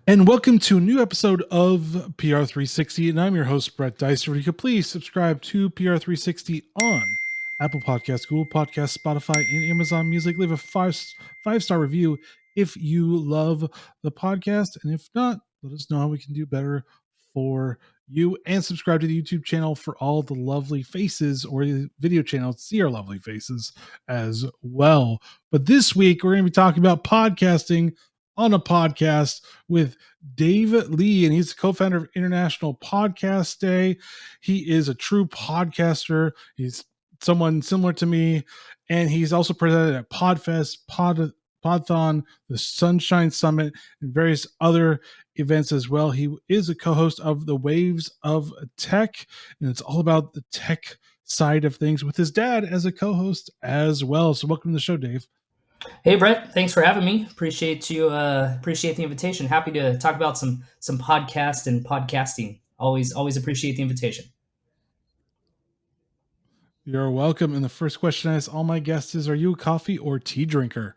And welcome to a new episode of PR360. And I'm your host, Brett Dicer. You could please subscribe to PR360 on Apple Podcasts, Google Podcasts, Spotify, and Amazon Music. Leave a five-star review if you love the podcast. And if not, let us know how we can do better for you. And subscribe to the YouTube channel for all the lovely faces, or the video channel to see our lovely faces as well. But this week, we're going to be talking about podcasting on a podcast with Dave Lee, and he's the co-founder of International Podcast Day. He is a true podcaster. He's someone similar to me, and he's also presented at Podfest, Podthon, the Sunshine Summit, and various other events as well. He is a co-host of the Waves of Tech, and it's all about the tech side of things with his dad as a co-host as well. So welcome to the show, Dave. Hey Brett, thanks for having me. Appreciate the invitation. Happy to talk about some podcast and podcasting. Always appreciate the invitation. You're welcome. And the first question I ask all my guests is, are you a coffee or tea drinker?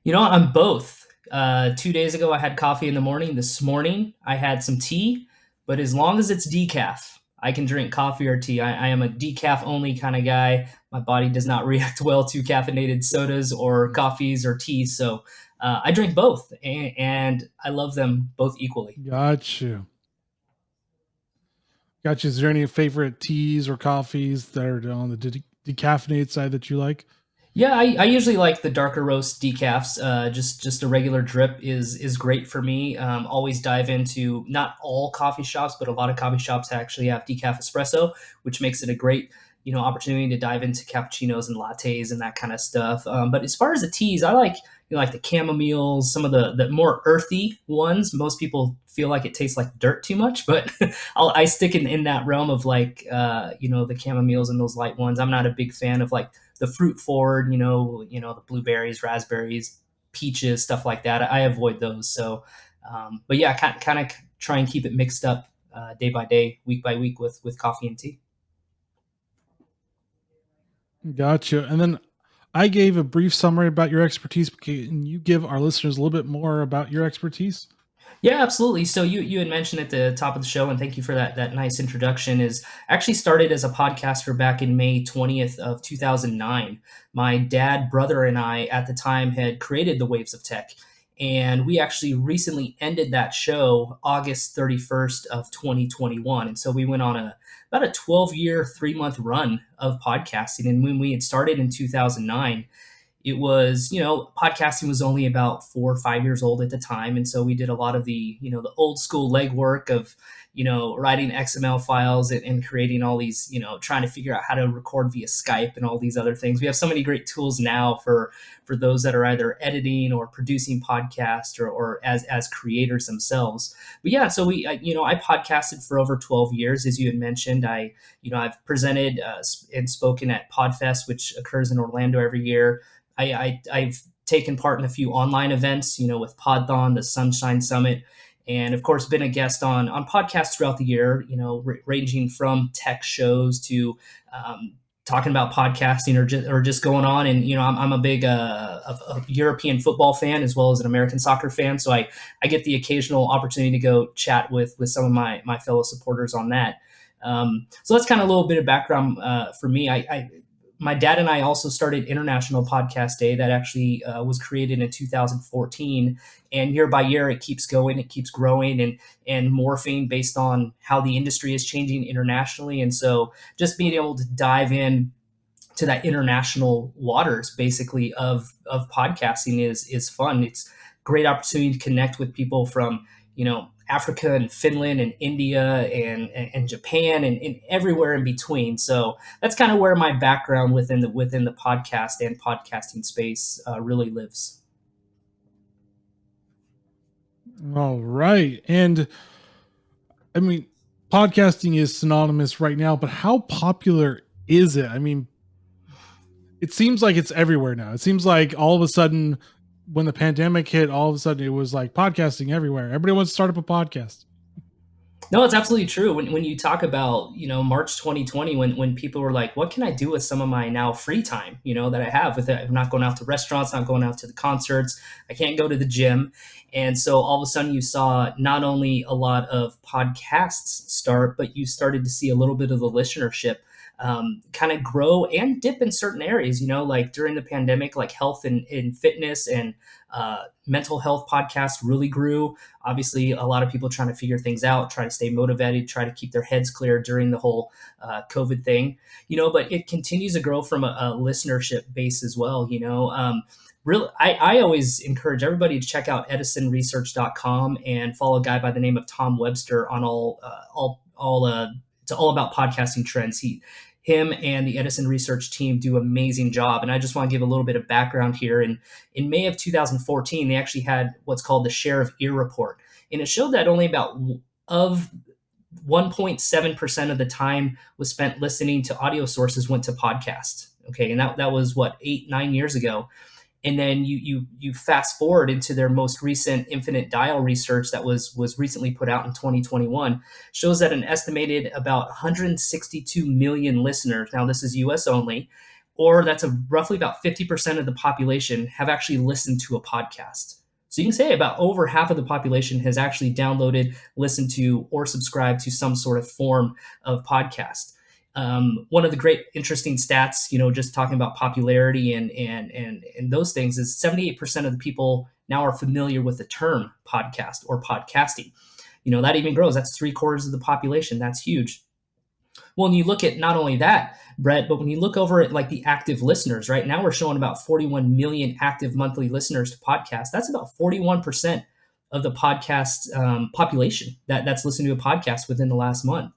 I'm both. 2 days ago I had coffee in the morning. This morning I had some tea, but as long as it's decaf, I can drink coffee or tea. I am a decaf only kind of guy. My body does not react well to caffeinated sodas or coffees or teas, so I drink both, and I love them both equally. Got you. Is there any favorite teas or coffees that are on the decaffeinated side that you like? Yeah, I usually like the darker roast decafs. Just a regular drip is great for me. Always dive into not all coffee shops, but a lot of coffee shops actually have decaf espresso, which makes it a great opportunity to dive into cappuccinos and lattes and that kind of stuff. But as far as the teas, I like like the chamomiles, some of the more earthy ones. Most people feel like it tastes like dirt too much, but I stick in that realm of like the chamomiles and those light ones. I'm not a big fan of like the fruit forward, the blueberries, raspberries, peaches, stuff like that. I avoid those. So, but yeah, kind of try and keep it mixed up day by day, week by week with coffee and tea. Gotcha. And then I gave a brief summary about your expertise. Can you give our listeners a little bit more about your expertise? Yeah, absolutely. So you had mentioned at the top of the show, and thank you for that nice introduction. Is actually started as a podcaster back in May 20th of 2009. My dad, brother, and I at the time had created the Waves of Tech, and we actually recently ended that show August 31st of 2021. And so we went on about a 12-year, 3-month run of podcasting. And when we had started in 2009, it was, podcasting was only about 4 or 5 years old at the time. And so we did a lot of the old school legwork of, writing XML files and creating all these, trying to figure out how to record via Skype and all these other things. We have so many great tools now for those that are either editing or producing podcasts or as creators themselves. But yeah, so I podcasted for over 12 years, as you had mentioned. I've presented and spoken at Podfest, which occurs in Orlando every year. I've taken part in a few online events, with Podthon, the Sunshine Summit, and of course been a guest on podcasts throughout the year, ranging from tech shows to talking about podcasting or just going on. And I'm a big a European football fan as well as an American soccer fan, so I get the occasional opportunity to go chat with some of my fellow supporters on that. So that's kind of a little bit of background for me. My dad and I also started International Podcast Day that actually was created in 2014. And year by year, it keeps going, it keeps growing and morphing based on how the industry is changing internationally. And so just being able to dive in to that international waters, basically, of podcasting is fun. It's a great opportunity to connect with people from, Africa and Finland and India and Japan and everywhere in between. So that's kind of where my background within the podcast and podcasting space really lives. All right. And I mean, podcasting is synonymous right now, but how popular is it? I mean, it seems like it's everywhere now. It seems like all of a sudden, when the pandemic hit, all of a sudden it was like podcasting everywhere. Everybody wants to start up a podcast. No, it's absolutely true. When you talk about, March 2020, when people were like, what can I do with some of my now free time, that I have with it? I'm not going out to restaurants, not going out to the concerts. I can't go to the gym. And so all of a sudden you saw not only a lot of podcasts start, but you started to see a little bit of the listenership kind of grow and dip in certain areas. Like during the pandemic, like health and fitness and mental health podcasts really grew. Obviously, a lot of people trying to figure things out, try to stay motivated, try to keep their heads clear during the whole COVID thing. But it continues to grow from a listenership base as well. Really, I always encourage everybody to check out edisonresearch.com and follow a guy by the name of Tom Webster on it's all about podcasting trends. Him and the Edison Research team do an amazing job. And I just want to give a little bit of background here. In May of 2014, they actually had what's called the Share of Ear Report. And it showed that only about of 1.7% of the time was spent listening to audio sources went to podcasts. Okay. And that was what, 8-9 years ago. And then you fast forward into their most recent infinite dial research that was recently put out in 2021, shows that an estimated about 162 million listeners, now this is US only, or that's roughly about 50% of the population have actually listened to a podcast. So you can say about over half of the population has actually downloaded, listened to, or subscribed to some sort of form of podcast. One of the great interesting stats, just talking about popularity and those things, is 78% of the people now are familiar with the term podcast or podcasting. That even grows. That's 3/4 of the population. That's huge. Well, when you look at not only that, Brett, but when you look over at like the active listeners, right now we're showing about 41 million active monthly listeners to podcasts. That's about 41% of the podcast population that's listening to a podcast within the last month.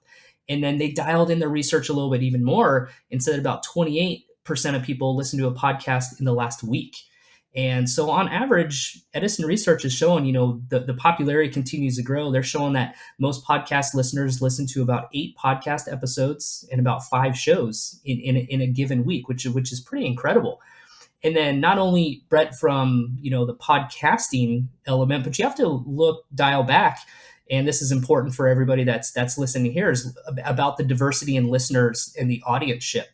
And then they dialed in their research a little bit even more and said about 28% of people listen to a podcast in the last week. And so on average, Edison Research is showing, the popularity continues to grow. They're showing that most podcast listeners listen to about 8 podcast episodes and about 5 shows in a given week, which is pretty incredible. And then not only, Brett, from the podcasting element, but you have to dial back, and this is important for everybody that's listening here, is about the diversity in listeners and the audienceship.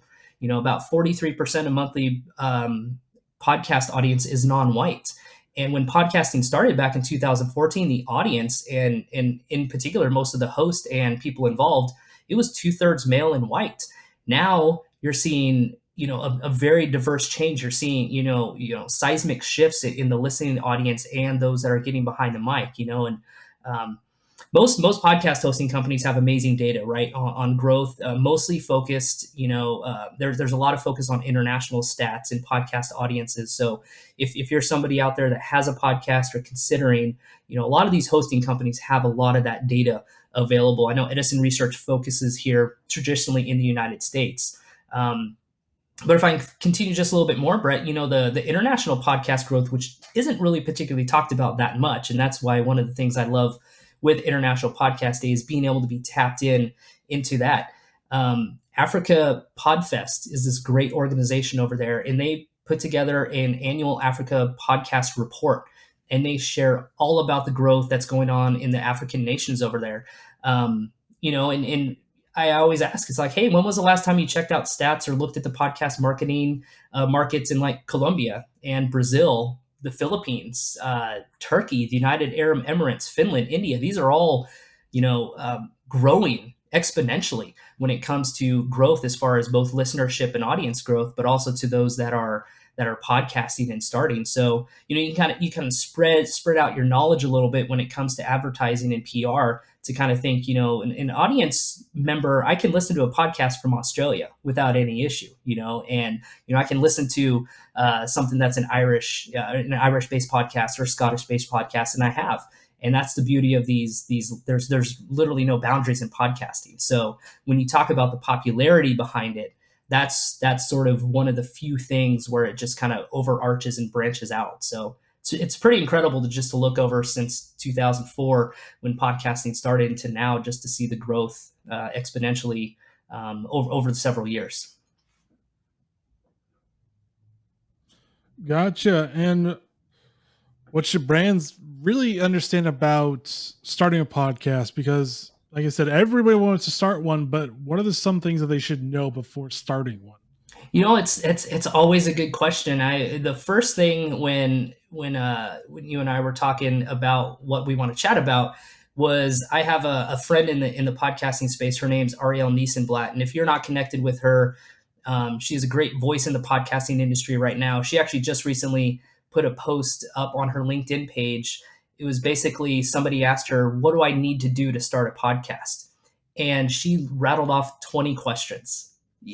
About 43% of monthly podcast audience is non-white. And when podcasting started back in 2014, the audience, and in particular, most of the host and people involved, it was 2/3 male and white. Now you're seeing, a very diverse change. You're seeing, seismic shifts in the listening audience and those that are getting behind the mic, and most podcast hosting companies have amazing data, right, on growth, mostly focused. There's a lot of focus on international stats and podcast audiences. So if you're somebody out there that has a podcast or considering, a lot of these hosting companies have a lot of that data available. I know Edison Research focuses here traditionally in the United States. But if I continue just a little bit more, Brett, the international podcast growth, which isn't really particularly talked about that much, and that's why one of the things I love with International Podcast Day is being able to be tapped into that. Africa Podfest is this great organization over there, and they put together an annual Africa podcast report, and they share all about the growth that's going on in the African nations over there. And I always ask, it's like, hey, when was the last time you checked out stats or looked at the podcast marketing markets in like Colombia and Brazil, the Philippines, Turkey, the United Arab Emirates, Finland, India? These are all, growing exponentially when it comes to growth, as far as both listenership and audience growth, but also to those that are podcasting and starting. So, you kind of spread out your knowledge a little bit when it comes to advertising and PR, to kind of think, an audience member, I can listen to a podcast from Australia without any issue, and, I can listen to something that's an Irish-based podcast or Scottish-based podcast, and I have. And that's the beauty of these. There's literally no boundaries in podcasting. So when you talk about the popularity behind it, that's sort of one of the few things where it just kind of overarches and branches out. So it's pretty incredible to look over since 2004 when podcasting started into now, just to see the growth exponentially over the several years. Gotcha. And what should brands really understand about starting a podcast? Because, like I said, everybody wants to start one, but what are some things that they should know before starting one? It's always a good question. The first thing when when you and I were talking about what we want to chat about was I have a friend in the podcasting space. Her name's Ariel Niesenblatt, and if you're not connected with her, she's a great voice in the podcasting industry right now. She actually just recently put a post up on her LinkedIn page. It was basically somebody asked her, "What do I need to do to start a podcast?" And she rattled off 20 questions.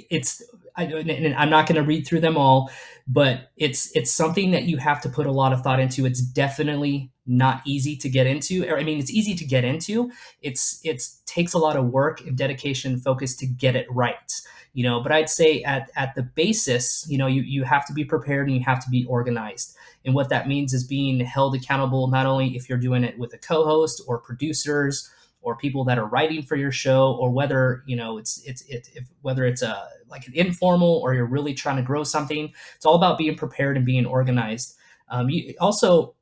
And I'm not going to read through them all, but it's something that you have to put a lot of thought into. It's definitely not easy to get into. I mean, it's easy to get into. It's takes a lot of work and dedication and focus to get it right. But I'd say at the basis, you have to be prepared and you have to be organized. And what that means is being held accountable, not only if you're doing it with a co-host or producers or people that are writing for your show, or whether whether it's a like an informal or you're really trying to grow something. It's all about being prepared and being organized. You also,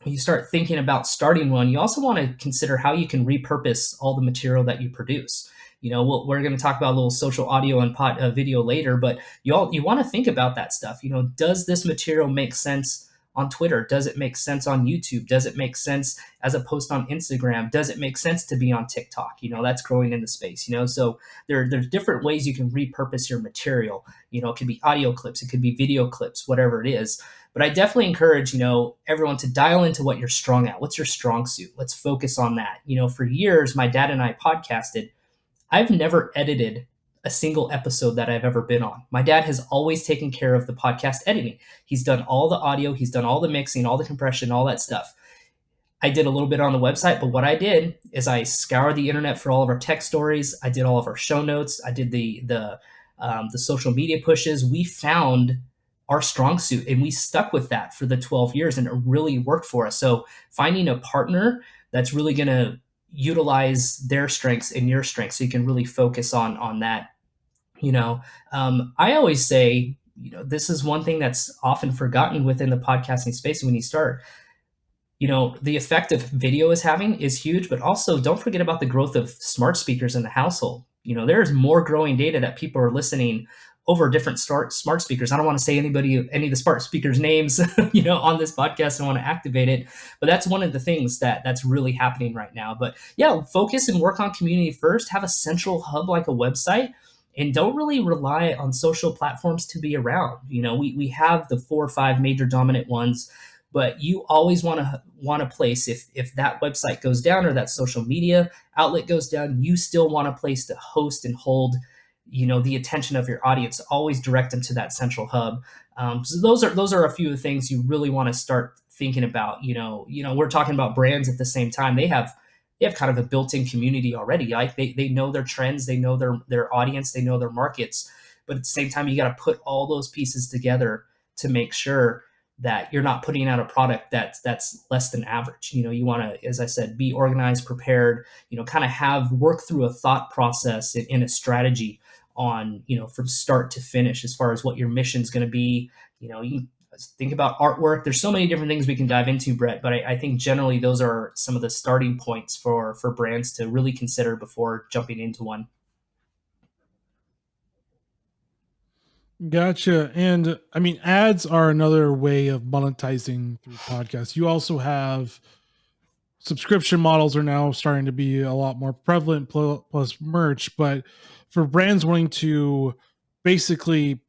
when you start thinking about starting one, you also want to consider how you can repurpose all the material that you produce. We're going to talk about a little social audio and video later, but you want to think about that stuff. Does this material make sense on Twitter? Does it make sense on YouTube? Does it make sense as a post on Instagram? Does it make sense to be on TikTok? That's growing in the space. So there's different ways you can repurpose your material. It could be audio clips, it could be video clips, whatever it is. But I definitely encourage, everyone to dial into what you're strong at. What's your strong suit? Let's focus on that. For years, my dad and I podcasted. I've never edited a single episode that I've ever been on. My dad has always taken care of the podcast editing. He's done all the audio, he's done all the mixing, all the compression, all that stuff. I did a little bit on the website, but what I did is I scoured the internet for all of our tech stories. I did all of our show notes. I did the social media pushes. We found our strong suit and we stuck with that for the 12 years and it really worked for us. So finding a partner that's really going to utilize their strengths and your strengths so you can really focus on that. I always say, this is one thing that's often forgotten within the podcasting space when you start. The effect of video is having is huge, but also don't forget about the growth of smart speakers in the household. There's more growing data that people are listening over different smart speakers. I don't want to say any of the smart speakers names, on this podcast. I want to activate it, but that's one of the things that's really happening right now. But yeah, focus and work on community first. Have a central hub like a website, and don't really rely on social platforms to be around. We have the 4 or 5 major dominant ones, but you always want a place if that website goes down or that social media outlet goes down, you still want a place to host and hold the attention of your audience. Always direct them to that central hub. So those are a few of the things you really want to start thinking about. We're talking about brands at the same time. They have kind of a built-in community already. Like they know their trends, they know their audience, they know their markets. But at the same time, you got to put all those pieces together to make sure that you're not putting out a product that's less than average. You want to, as I said, be organized, prepared, kind of work through a thought process and a strategy on, from start to finish as far as what your mission is going to be. You can think about artwork. There's so many different things we can dive into, Brett, but I think generally those are some of the starting points for brands to really consider before jumping into one. Gotcha. And I mean, ads are another way of monetizing through podcasts. You also have subscription models are now starting to be a lot more prevalent, plus merch. But for brands wanting to basically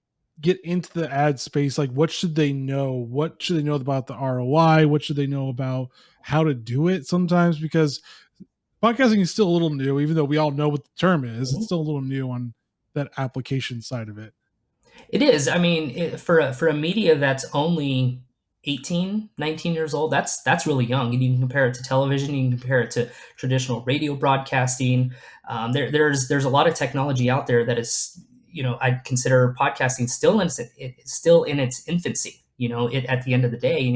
get into the ad space, like what should they know? What should they know about the ROI? What should they know about how to do it sometimes? Because podcasting is still a little new, even though we all know what the term is. It's still a little new on that application side of it. It is. I mean, for a media that's only 18, 19 years old, that's really young. And you can compare it to television, you can compare it to traditional radio broadcasting. There's a lot of technology out there that is, I'd consider podcasting still in its infancy. At the end of the day,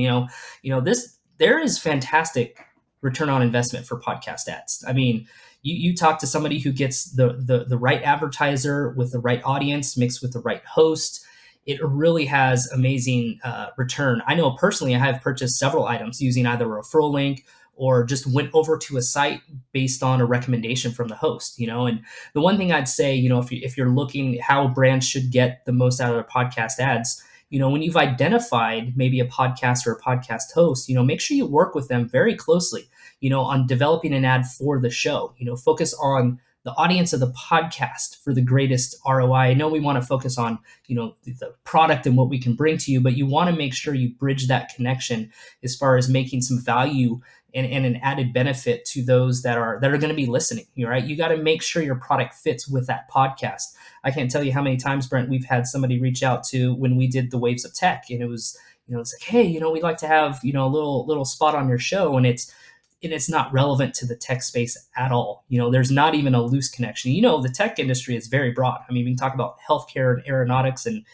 there is fantastic return on investment for podcast ads. I mean, you talk to somebody who gets the right advertiser with the right audience mixed with the right host, it really has amazing return. I know personally I have purchased several items using either a referral link or just went over to a site based on a recommendation from the host. And the one thing I'd say, if you're looking how brands should get the most out of their podcast ads, when you've identified maybe a podcast or a podcast host, make sure you work with them very closely, on developing an ad for the show. Focus on the audience of the podcast for the greatest ROI. I know we want to focus on, the product and what we can bring to you, but you want to make sure you bridge that connection as far as making some value and an added benefit to those that are going to be listening. Right? You got to make sure your product fits with that podcast. I can't tell you how many times, Brent, we've had somebody reach out to when we did the Waves of Tech, and it was, it's like, hey, we'd like to have, a little spot on your show, and it's not relevant to the tech space at all. There's not even a loose connection. The tech industry is very broad. I mean, we can talk about healthcare and aeronautics and,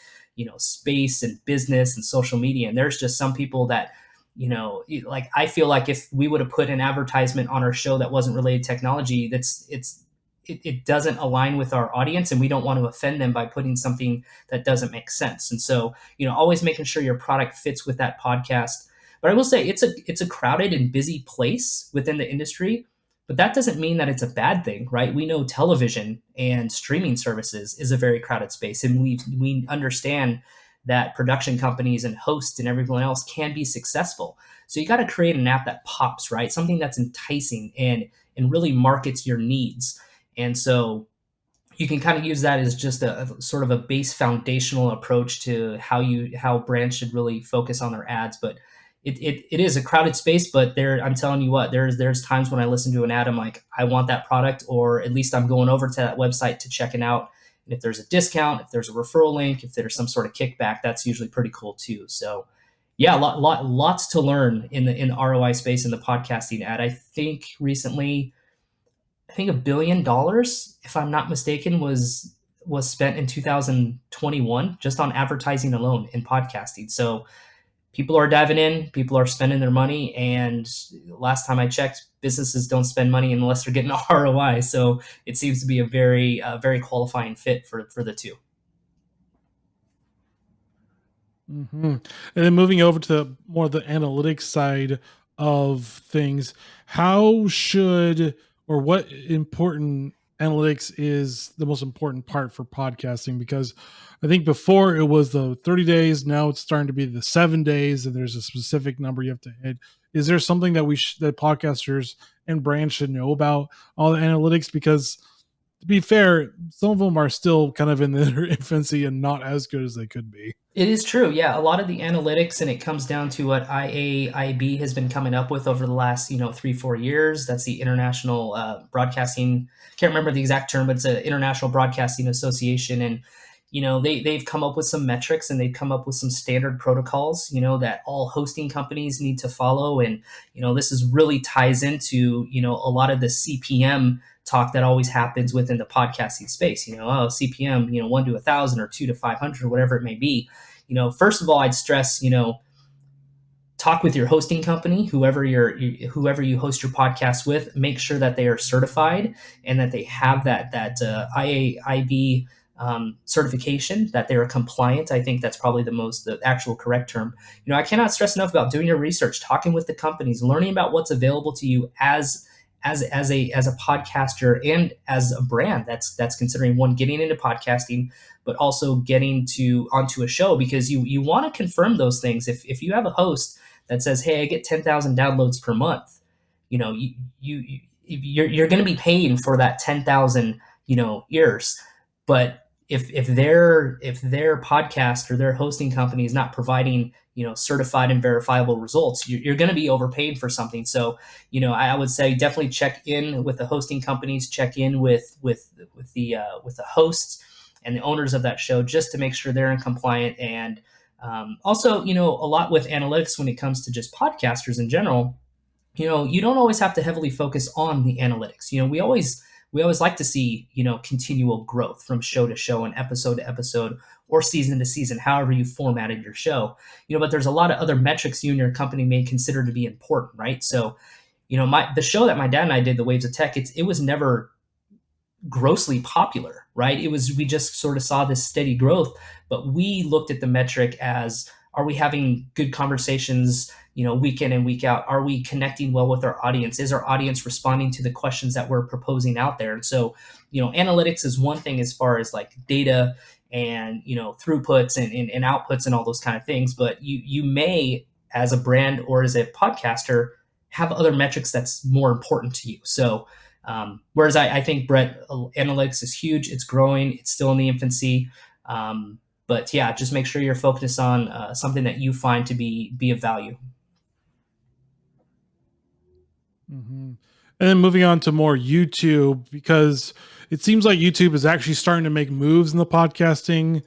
space and business and social media. And there's just some people that, like, I feel like if we would have put an advertisement on our show that wasn't related to technology, it doesn't align with our audience, and we don't want to offend them by putting something that doesn't make sense. And so, always making sure your product fits with that podcast. But I will say it's a crowded and busy place within the industry, but that doesn't mean that it's a bad thing, right? We know television and streaming services is a very crowded space, and we understand that production companies and hosts and everyone else can be successful. So you got to create an app that pops, right? Something that's enticing and really markets your needs. And so you can kind of use that as just a sort of a base foundational approach to how brands should really focus on their ads. But it is a crowded space, but I'm telling you what, there's times when I listen to an ad, I'm like, I want that product, or at least I'm going over to that website to check it out. And if there's a discount, if there's a referral link, if there's some sort of kickback, that's usually pretty cool too. So yeah, lots to learn in the ROI space in the podcasting ad. I think recently, $1 billion, if I'm not mistaken, was spent in 2021 just on advertising alone in podcasting. So people are diving in, people are spending their money, and last time I checked, businesses don't spend money unless they're getting a ROI. So it seems to be a very qualifying fit for the two. Mm-hmm. And then moving over to more of the analytics side of things, how should or what important analytics is the most important part for podcasting? Because I think before it was the 30 days, now it's starting to be the 7 days, and there's a specific number you have to hit. Is there something that that podcasters and brands should know about all the analytics? Because to be fair, some of them are still kind of in their infancy and not as good as they could be. It is true. Yeah. A lot of the analytics, and it comes down to what IAIB has been coming up with over the last, 3-4 years. That's the International Broadcasting. Can't remember the exact term, but it's an International Broadcasting Association. And, they've come up with some metrics, and they've come up with some standard protocols, that all hosting companies need to follow. And, this is really ties into, a lot of the CPM talk that always happens within the podcasting space. CPM, 1 to 1,000 or 2 to 500 or whatever it may be. First of all, I'd stress, talk with your hosting company, whoever you host your podcast with. Make sure that they are certified and that they have that IAIB certification, that they are compliant. I think that's probably the actual correct term. I cannot stress enough about doing your research, talking with the companies, learning about what's available to you as a podcaster and as a brand that's considering, one, getting into podcasting, but also getting onto a show, because you want to confirm those things. If you have a host that says, hey, I get 10,000 downloads per month, you're going to be paying for that 10,000 ears. But if their podcast or their hosting company is not providing certified and verifiable results, you're going to be overpaid for something. So I would say definitely check in with the hosting companies, check in with the hosts and the owners of that show, just to make sure they're in compliant. And also, a lot with analytics when it comes to just podcasters in general, you don't always have to heavily focus on the analytics. We always like to see, continual growth from show to show and episode to episode or season to season, however you formatted your show. But there's a lot of other metrics you and your company may consider to be important, right? So, the show that my dad and I did, the Waves of Tech, it was never grossly popular, right? We just sort of saw this steady growth, but we looked at the metric as, are we having good conversations, week in and week out? Are we connecting well with our audience? Is our audience responding to the questions that we're proposing out there? And so, analytics is one thing as far as like data and throughputs and outputs and all those kind of things. But you may, as a brand or as a podcaster, have other metrics that's more important to you. So whereas I think, Brett, analytics is huge. It's growing. It's still in the infancy. But yeah, just make sure you're focused on something that you find to be of value. Hmm. And then moving on to more YouTube, because it seems like YouTube is actually starting to make moves in the podcasting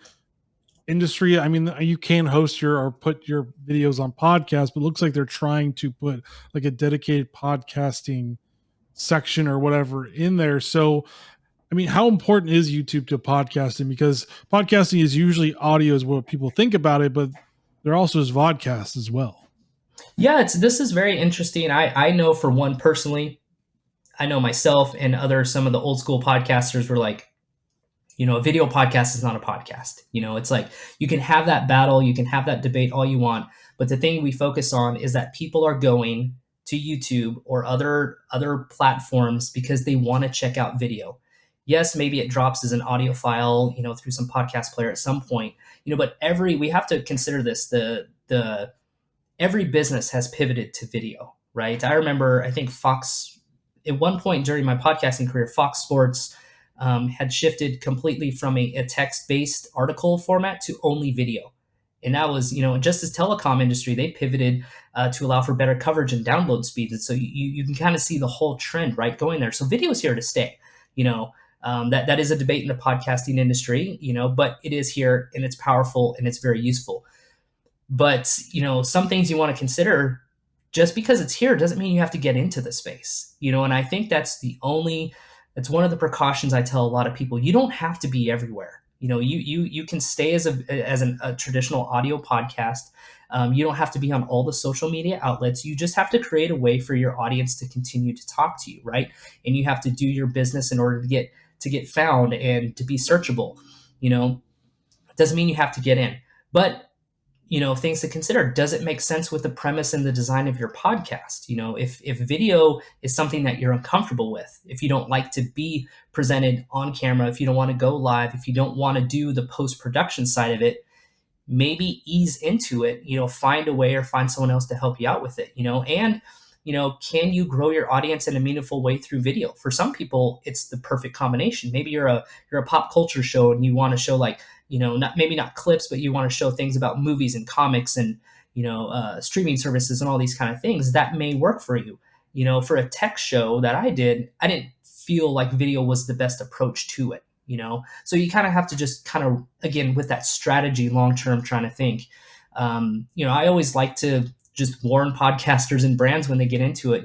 industry. I mean, you can host your or put your videos on podcasts, but it looks like they're trying to put like a dedicated podcasting section or whatever in there. So, I mean, how important is YouTube to podcasting? Because podcasting is usually audio is what people think about it, but there also is vodcast as well. Yeah, this is very interesting. I know, for one, personally, I know myself and other some of the old school podcasters were like, a video podcast is not a podcast. It's like you can have that battle, you can have that debate all you want, but the thing we focus on is that people are going to YouTube or other platforms because they want to check out video. Yes, maybe it drops as an audio file, through some podcast player at some point, but we have to consider this, the every business has pivoted to video, right? I remember, I think Fox, at one point during my podcasting career, Fox Sports had shifted completely from a text-based article format to only video. And that was, just as telecom industry, they pivoted to allow for better coverage and download speeds. And so you can kind of see the whole trend, right, going there. So video is here to stay. That is a debate in the podcasting industry, but it is here and it's powerful and it's very useful. But some things you want to consider, just because it's here doesn't mean you have to get into the space. And I think that's one of the precautions I tell a lot of people. You don't have to be everywhere. You can stay as a traditional audio podcast. You don't have to be on all the social media outlets. You just have to create a way for your audience to continue to talk to you, right? And you have to do your business in order to get found and to be searchable. It doesn't mean you have to get in, but things to consider. Does it make sense with the premise and the design of your podcast? If video is something that you're uncomfortable with, if you don't like to be presented on camera, if you don't want to go live, if you don't want to do the post-production side of it, maybe ease into it, find a way or find someone else to help you out with it, and can you grow your audience in a meaningful way through video? For some people, it's the perfect combination. Maybe you're a pop culture show and you want to show, like, not clips, but you want to show things about movies and comics and streaming services and all these kind of things. That may work for you. For a tech show that I didn't feel like video was the best approach to it. So you kind of have to just kind of, again, with that strategy long term, trying to think. I always like to just warn podcasters and brands when they get into it,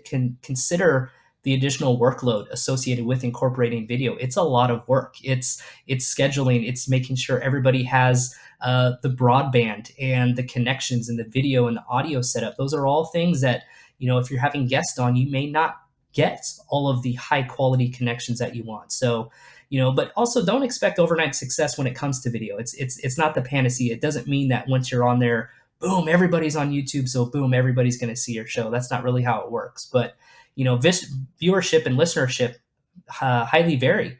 can consider the additional workload associated with incorporating video. It's a lot of work. It's scheduling. It's making sure everybody has the broadband and the connections and the video and the audio setup. Those are all things that, if you're having guests on, you may not get all of the high quality connections that you want. So, but also don't expect overnight success when it comes to video. It's not the panacea. It doesn't mean that once you're on there, boom, everybody's on YouTube, so boom, everybody's going to see your show. That's not really how it works. But viewership and listenership highly vary,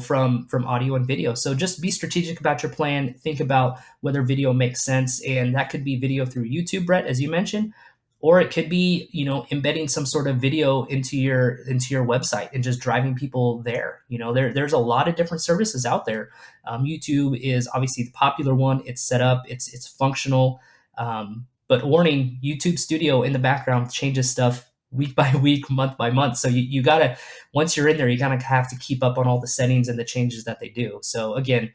from audio and video. So just be strategic about your plan. Think about whether video makes sense, and that could be video through YouTube, Brett, as you mentioned, or it could be embedding some sort of video into your website and just driving people there. There's a lot of different services out there. YouTube is obviously the popular one. It's set up, it's functional. But warning, YouTube Studio in the background changes stuff week by week, month by month. So you gotta, once you're in there, you gotta have to keep up on all the settings and the changes that they do. So again,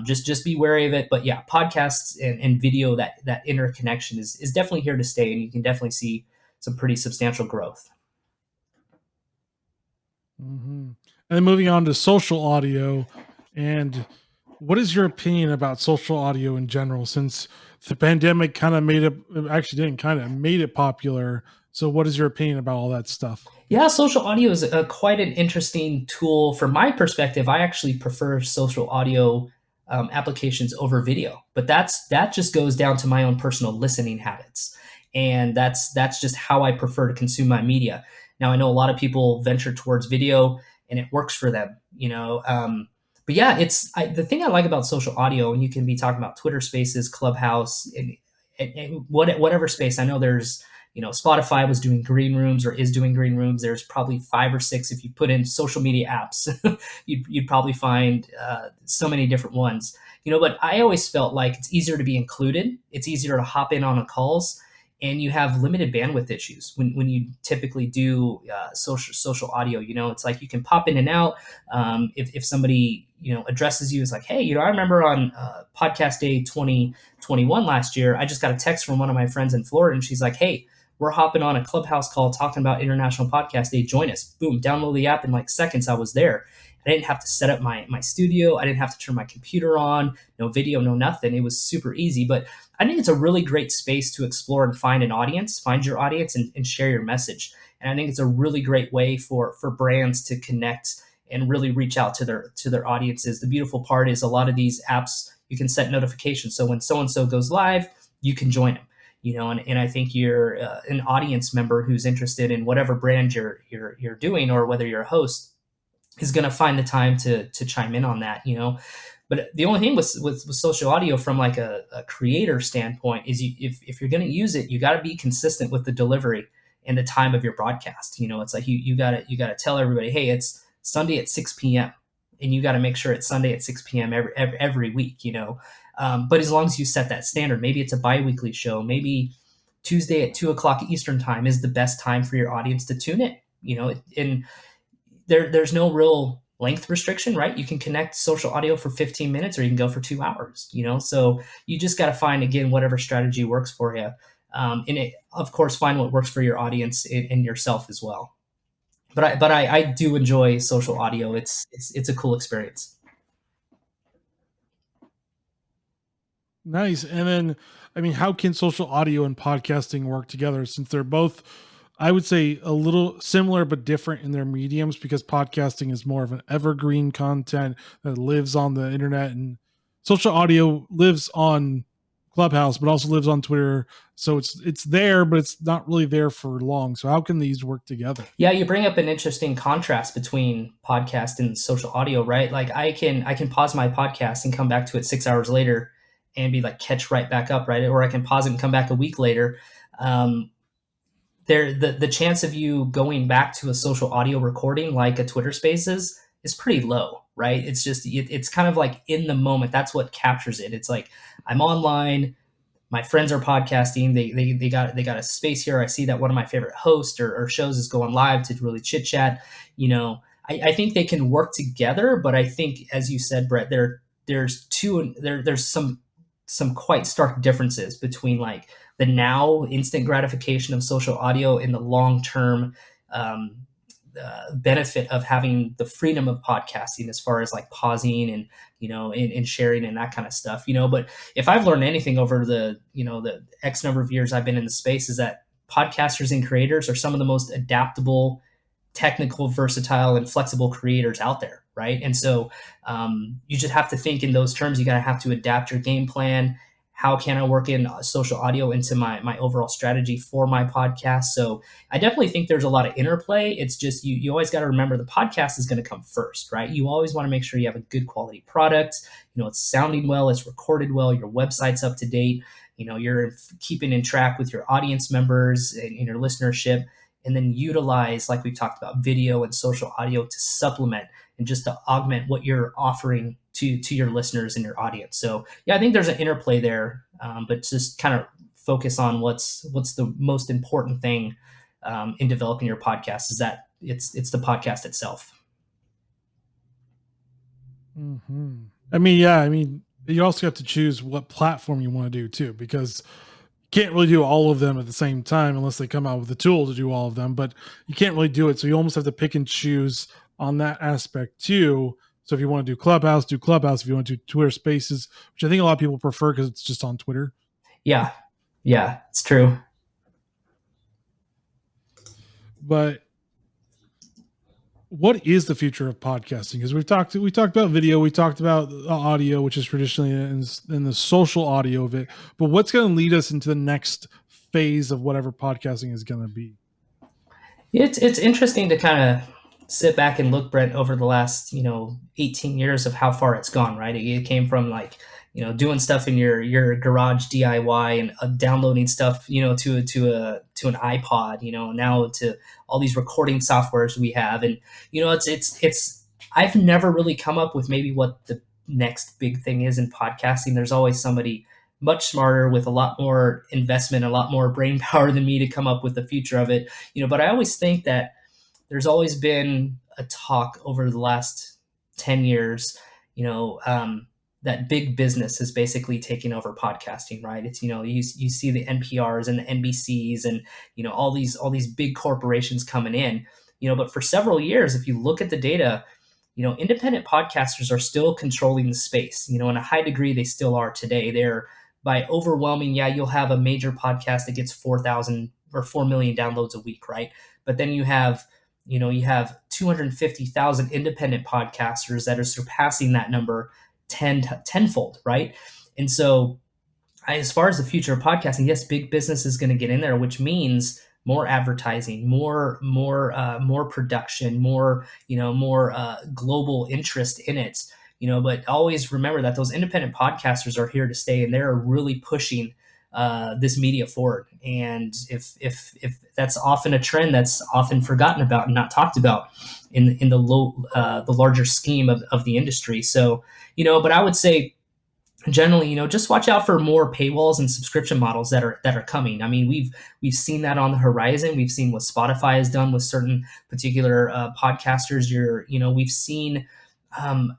just be wary of it. But yeah, podcasts and video, that interconnection is definitely here to stay, and you can definitely see some pretty substantial growth. Mm-hmm. And then moving on to social audio, and what is your opinion about social audio in general? Since the pandemic kind of made it, actually didn't kind of made it popular. So, what is your opinion about all that stuff? Yeah, social audio is quite an interesting tool. From my perspective, I actually prefer social audio applications over video, but that just goes down to my own personal listening habits, and that's just how I prefer to consume my media. Now, I know a lot of people venture towards video, and it works for them, But yeah, the thing I like about social audio, and you can be talking about Twitter Spaces, Clubhouse, and whatever space. I know there's, Spotify was doing green rooms or is doing green rooms. There's probably 5 or 6 if you put in social media apps. You'd probably find so many different ones. But I always felt like it's easier to be included. It's easier to hop in on the calls, and you have limited bandwidth issues when you typically do social audio. It's like you can pop in and out. If somebody addresses you as like, hey, I remember on podcast day 2021 last year, I just got a text from one of my friends in Florida, and she's like, hey, we're hopping on a Clubhouse call talking about International Podcast Day. Join us. Boom, download the app in like seconds. I was there. I didn't have to set up my studio. I didn't have to turn my computer on. No video, no nothing. It was super easy. But I think it's a really great space to explore and find find your audience, and share your message. And I think it's a really great way for brands to connect and really reach out to their audiences. The beautiful part is a lot of these apps, you can set notifications. So when so and so goes live, you can join them. And I think you're an audience member who's interested in whatever brand you're doing, or whether you're a host, is going to find the time to chime in on that. But the only thing with social audio from like a creator standpoint is if you're going to use it, you got to be consistent with the delivery and the time of your broadcast. It's like you got to tell everybody, hey, it's Sunday at 6 p.m. and you got to make sure it's Sunday at 6 p.m. every week. But as long as you set that standard, maybe it's a bi-weekly show, maybe Tuesday at 2 o'clock Eastern time is the best time for your audience to tune in. And there's no real length restriction, right? You can connect social audio for 15 minutes, or you can go for 2 hours, so you just got to find, again, whatever strategy works for you. And of course, find what works for your audience and yourself as well. But I do enjoy social audio. It's a cool experience. Nice. And then, I mean, how can social audio and podcasting work together, since they're both, I would say, a little similar but different in their mediums, because podcasting is more of an evergreen content that lives on the internet, and social audio lives on Clubhouse but also lives on Twitter. So it's there, but it's not really there for long. So how can these work together? Yeah, you bring up an interesting contrast between podcast and social audio, right? Like I can pause my podcast and come back to it 6 hours later and be like catch right back up, right? Or I can pause it and come back a week later. The chance of you going back to a social audio recording like a Twitter Spaces is pretty low, right? It's just it's kind of like in the moment. That's what captures it. It's like I'm online, my friends are podcasting. They got a space here. I see that one of my favorite hosts or shows is going live to really chit chat. I think they can work together, but I think, as you said, Brett, there's some quite stark differences between like the now instant gratification of social audio and the long term benefit of having the freedom of podcasting, as far as like pausing and and sharing and that kind of stuff. But if I've learned anything over the X number of years I've been in the space, is that podcasters and creators are some of the most adaptable, technical, versatile, and flexible creators out there, right? And so you just have to think in those terms. You got to have to adapt your game plan. How can I work in social audio into my overall strategy for my podcast? So I definitely think there's a lot of interplay. It's just you always got to remember the podcast is going to come first, right? You always want to make sure you have a good quality product. It's sounding well, it's recorded well, your website's up to date. You're keeping in track with your audience members and your listenership, and then utilize, like we talked about, video and social audio to supplement and just to augment what you're offering to your listeners and your audience. So yeah, I think there's an interplay there, but just kind of focus on what's the most important thing in developing your podcast, is that it's the podcast itself. Mm-hmm. I mean, yeah, I mean, you also have to choose what platform you want to do too, because can't really do all of them at the same time unless they come out with a tool to do all of them, but you can't really do it. So you almost have to pick and choose on that aspect too. So if you want to do Clubhouse, do Clubhouse. If you want to do Twitter Spaces, which I think a lot of people prefer because it's just on Twitter. Yeah, it's true. But what is the future of podcasting? Because we talked about video, we talked about audio, which is traditionally in the social audio of it. But what's going to lead us into the next phase of whatever podcasting is going to be? It's interesting to kind of sit back and look, Brent, over the last 18 years of how far it's gone, right? It came from like doing stuff in your garage DIY and downloading stuff to an iPod, now to all these recording softwares we have. And it's I've never really come up with maybe what the next big thing is in podcasting. There's always somebody much smarter with a lot more investment, a lot more brain power than me to come up with the future of it. But I always think that there's always been a talk over the last 10 years, you know, um, that big business is basically taking over podcasting, right? It's, you see the NPRs and the NBCs and, all these big corporations coming in, but for several years, if you look at the data, independent podcasters are still controlling the space, in a high degree, they still are today. They're by overwhelming, yeah, you'll have a major podcast that gets 4,000 or 4 million downloads a week, right? But then you have 250,000 independent podcasters that are surpassing that number tenfold, right? And so, as far as the future of podcasting, yes, big business is going to get in there, which means more advertising, more production, more global interest in it. But always remember that those independent podcasters are here to stay, and they're really pushing this media forward. And if that's often a trend that's often forgotten about and not talked about in the larger scheme of the industry. So, but I would say generally, just watch out for more paywalls and subscription models that are coming. I mean, we've seen that on the horizon. We've seen what Spotify has done with certain particular podcasters. We've seen. I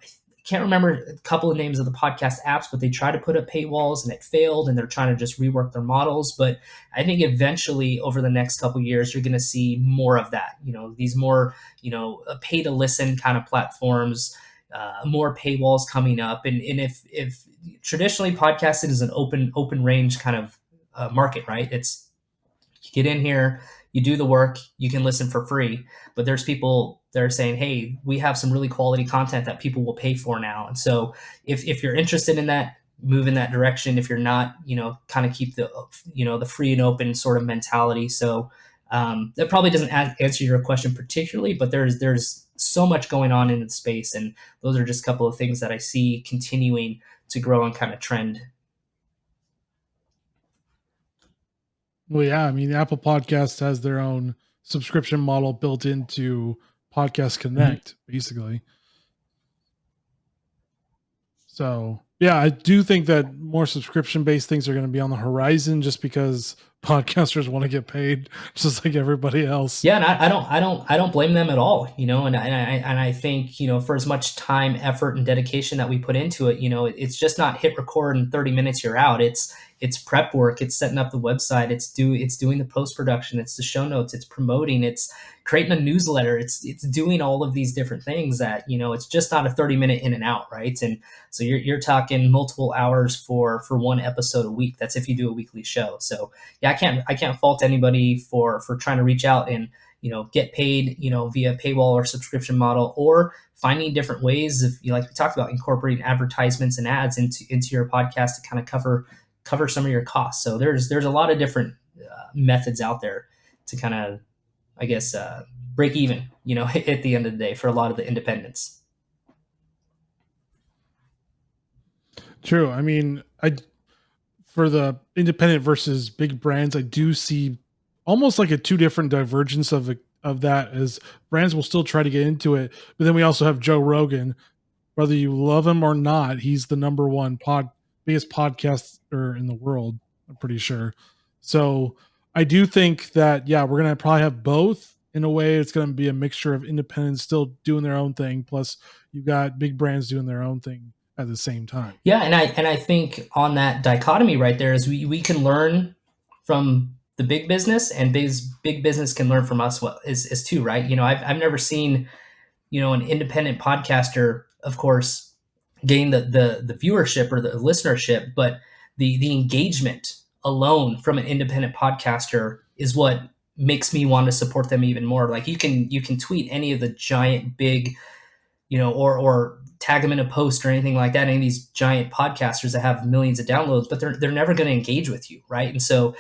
can't remember a couple of names of the podcast apps, but they tried to put up paywalls and it failed, and they're trying to just rework their models. But I think eventually, over the next couple of years, you're going to see more of that. These more pay to listen kind of platforms, more paywalls coming up, and if traditionally podcasting is an open range kind of market, right? It's you get in here, you do the work, you can listen for free. But there's people that are saying, hey, we have some really quality content that people will pay for now. And so if you're interested in that, move in that direction. If you're not, kind of keep the free and open sort of mentality. So that probably doesn't answer your question particularly, but there's so much going on in the space, and those are just a couple of things that I see continuing to grow and kind of trend. Well, yeah, I mean, Apple Podcast has their own subscription model built into Podcast Mhm. Connect, basically. So, yeah, I do think that more subscription-based things are going to be on the horizon, just because podcasters want to get paid, just like everybody else. Yeah, and I don't blame them at all, and I think, for as much time, effort, and dedication that we put into it, it's just not hit record in 30 minutes you're out. It's prep work, it's setting up the website, it's doing the post production, it's the show notes, it's promoting, it's creating a newsletter, it's doing all of these different things that, it's just not a 30-minute in and out, right? And so you're talking multiple hours for one episode a week. That's if you do a weekly show. So yeah, I can't fault anybody for trying to reach out and get paid via paywall or subscription model, or finding different ways of, like we talked about, incorporating advertisements and ads into your podcast to kind of cover some of your costs. So there's a lot of different methods out there to kind of, I guess, break even at the end of the day for a lot of the independents. True. I mean, I for the independent versus big brands, I do see almost like a two different divergence of that, as brands will still try to get into it, but then we also have Joe Rogan. Whether you love him or not, he's the number one biggest podcaster in the world, I'm pretty sure. So I do think that, yeah, we're gonna probably have both. In a way, it's gonna be a mixture of independents still doing their own thing, plus you've got big brands doing their own thing at the same time. Yeah, and I think on that dichotomy right there is we can learn from the big business, and big business can learn from us, well, is too, right? I've never seen an independent podcaster, of course, gain the viewership or the listenership, but the engagement alone from an independent podcaster is what makes me want to support them even more. Like you can tweet any of the giant big, or tag them in a post or anything like that, any of these giant podcasters that have millions of downloads, but they're never going to engage with you, right? And so,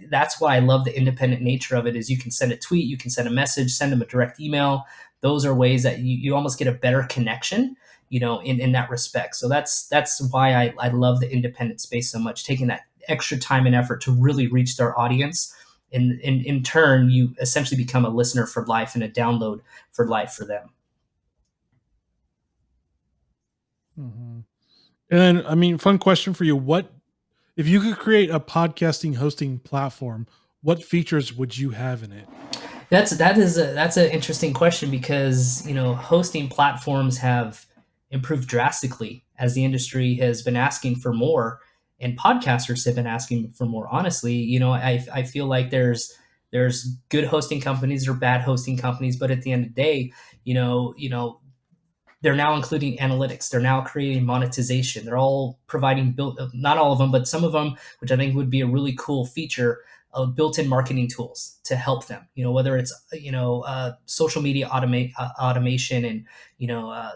that's why I love the independent nature of it. Is you can send a tweet, you can send a message, send them a direct email, those are ways that you almost get a better connection, in that respect. So that's why I love the independent space so much, taking that extra time and effort to really reach their audience. And in turn, you essentially become a listener for life and a download for life for them. Mhm. And I mean, fun question for you. What if you could create a podcasting hosting platform, what features would you have in it? That's an interesting question, because hosting platforms have improved drastically as the industry has been asking for more, and podcasters have been asking for more. Honestly, I feel like there's good hosting companies or bad hosting companies, but at the end of the day, they're now including analytics. They're now creating monetization. They're all providing built, not all of them, but some of them, which I think would be a really cool feature of built-in marketing tools to help them. Whether it's social media automation, and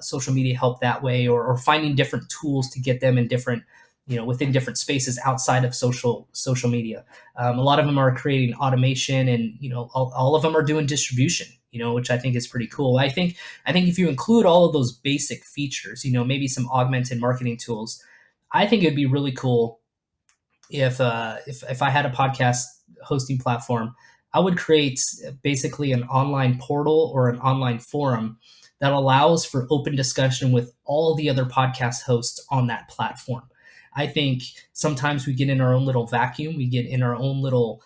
social media help that way, or finding different tools to get them in different within different spaces outside of social media. A lot of them are creating automation, and all of them are doing distribution. Which I think is pretty cool. I think if you include all of those basic features, maybe some augmented marketing tools, I think it'd be really cool if I had a podcast hosting platform. I would create basically an online portal or an online forum that allows for open discussion with all the other podcast hosts on that platform. I think sometimes we get in our own little vacuum, we get in our own little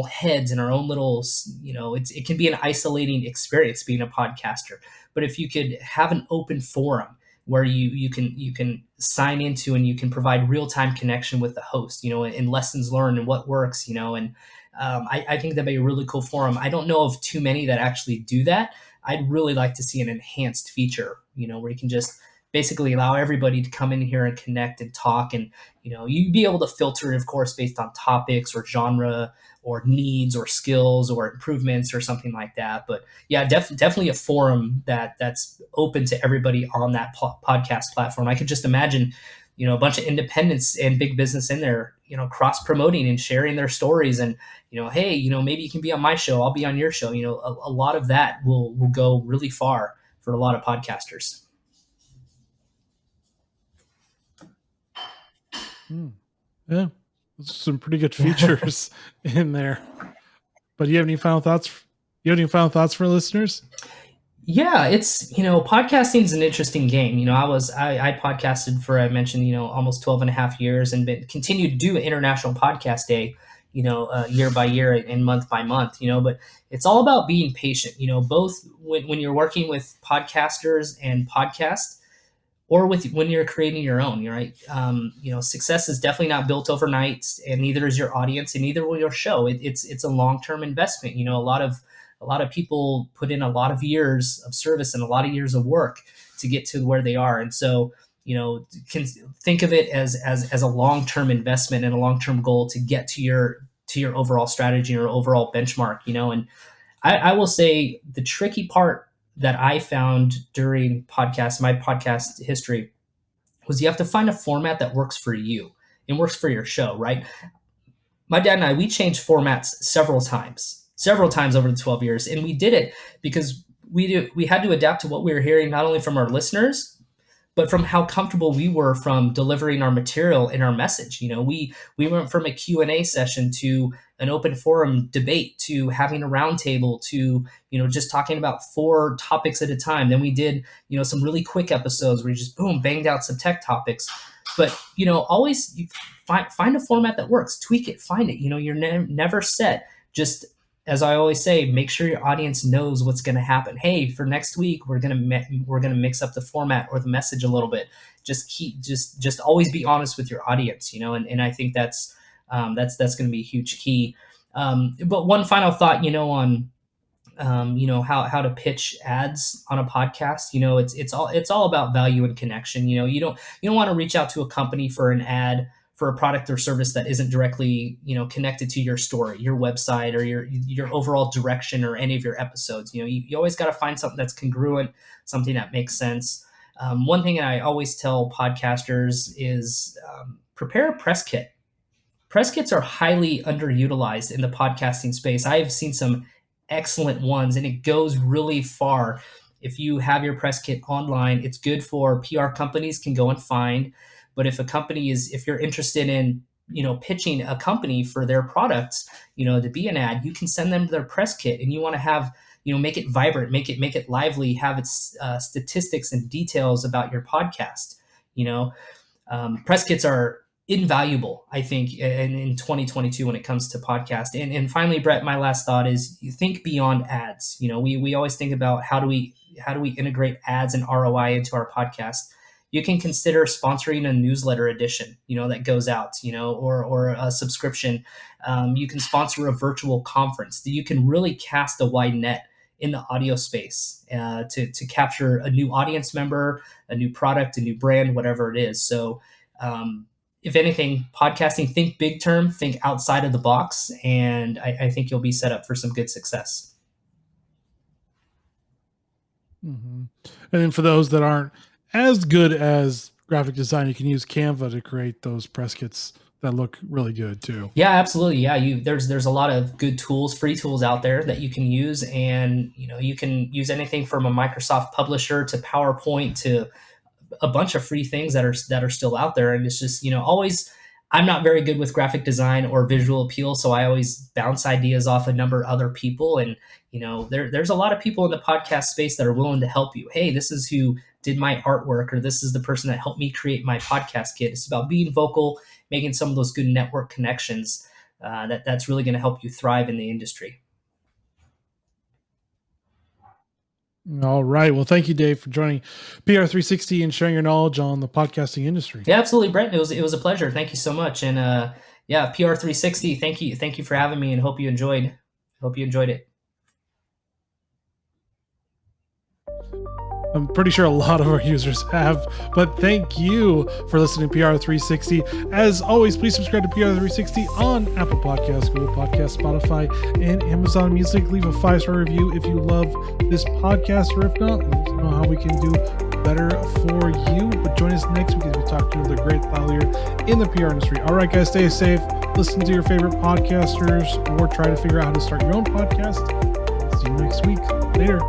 heads and our own little, it can be an isolating experience being a podcaster. But if you could have an open forum where you can sign into, and you can provide real-time connection with the host, and lessons learned and what works, and I think that'd be a really cool forum. I don't know of too many that actually do that. I'd really like to see an enhanced feature, where you can just basically allow everybody to come in here and connect and talk. And you'd be able to filter, of course, based on topics or genre or needs or skills or improvements or something like that. But yeah, definitely a forum that's open to everybody on that podcast platform. I could just imagine a bunch of independents and big business in there, cross promoting and sharing their stories. And hey, maybe you can be on my show, I'll be on your show. A lot of that will go really far for a lot of podcasters. Hmm. Yeah, those are some pretty good features in there. But do you have any final thoughts? You have any final thoughts for listeners? Yeah, it's podcasting is an interesting game. I podcasted for, I mentioned, almost 12 and a half years, and continued to do International Podcast Day, year by year and month by month. But it's all about being patient. Both when you're working with podcasters and podcasts, or with when you're creating your own, right? Success is definitely not built overnight, and neither is your audience, and neither will your show. It's a long term investment. A lot of people put in a lot of years of service and a lot of years of work to get to where they are, and so can think of it as a long term investment and a long term goal to get to your overall strategy or overall benchmark. And I will say the tricky part that I found during my podcast history, was you have to find a format that works for you and works for your show, right? My dad and I, we changed formats several times over the 12 years. And we did it because we had to adapt to what we were hearing, not only from our listeners, but from how comfortable we were from delivering our material and our message. We went from a Q&A session to an open forum debate to having a roundtable to just talking about 4 topics at a time. Then we did some really quick episodes where you just boom banged out some tech topics. But always find a format that works, tweak it, find it. You're never set. Just as I always say, make sure your audience knows what's going to happen. Hey, for next week, we're gonna mix up the format or the message a little bit. Just always be honest with your audience, and I think that's going to be a huge key. But one final thought, on how to pitch ads on a podcast. It's all about value and connection. You don't want to reach out to a company for an ad for a product or service that isn't directly connected to your story, your website, or your overall direction, or any of your episodes. You always got to find something that's congruent, something that makes sense. One thing I always tell podcasters is prepare a press kit. Press kits are highly underutilized in the podcasting space. I have seen some excellent ones, and it goes really far. If you have your press kit online, it's good for PR companies can go and find. But if you're interested in, pitching a company for their products, to be an ad, you can send them their press kit, and you want to have, make it vibrant, make it lively, have its statistics and details about your podcast. You know, Press kits are invaluable, I think, in 2022 when it comes to podcast. And finally, Brett, my last thought is you think beyond ads. We always think about how do we integrate ads and ROI into our podcast. You can consider sponsoring a newsletter edition, that goes out, or a subscription. You can sponsor a virtual conference. You can really cast a wide net in the audio space to capture a new audience member, a new product, a new brand, whatever it is. So, if anything, podcasting, think big term, think outside of the box, and I think you'll be set up for some good success. Mm-hmm. And then for those that aren't as good as graphic design, you can use Canva to create those press kits that look really good too. Yeah, absolutely. Yeah, there's a lot of good tools, free tools out there that you can use, and you can use anything from a Microsoft Publisher to PowerPoint to a bunch of free things that are still out there. And it's just, always, I'm not very good with graphic design or visual appeal, so I always bounce ideas off a number of other people. And there's a lot of people in the podcast space that are willing to help you. Hey, this is who did my artwork, or this is the person that helped me create my podcast kit. It's about being vocal, making some of those good network connections. That's really going to help you thrive in the industry. All right. Well, thank you, Dave, for joining PR360 and sharing your knowledge on the podcasting industry. Yeah, absolutely, Brent. It was a pleasure. Thank you so much. And PR360, thank you for having me, and hope you enjoyed it. I'm pretty sure a lot of our users have, but thank you for listening to PR360. As always, please subscribe to PR360 on Apple Podcasts, Google Podcasts, Spotify, and Amazon Music. Leave a 5-star review if you love this podcast, or if not, let us know how we can do better for you. But join us next week as we talk to another great thought leader in the PR industry. All right, guys, stay safe. Listen to your favorite podcasters, or try to figure out how to start your own podcast. See you next week. Later.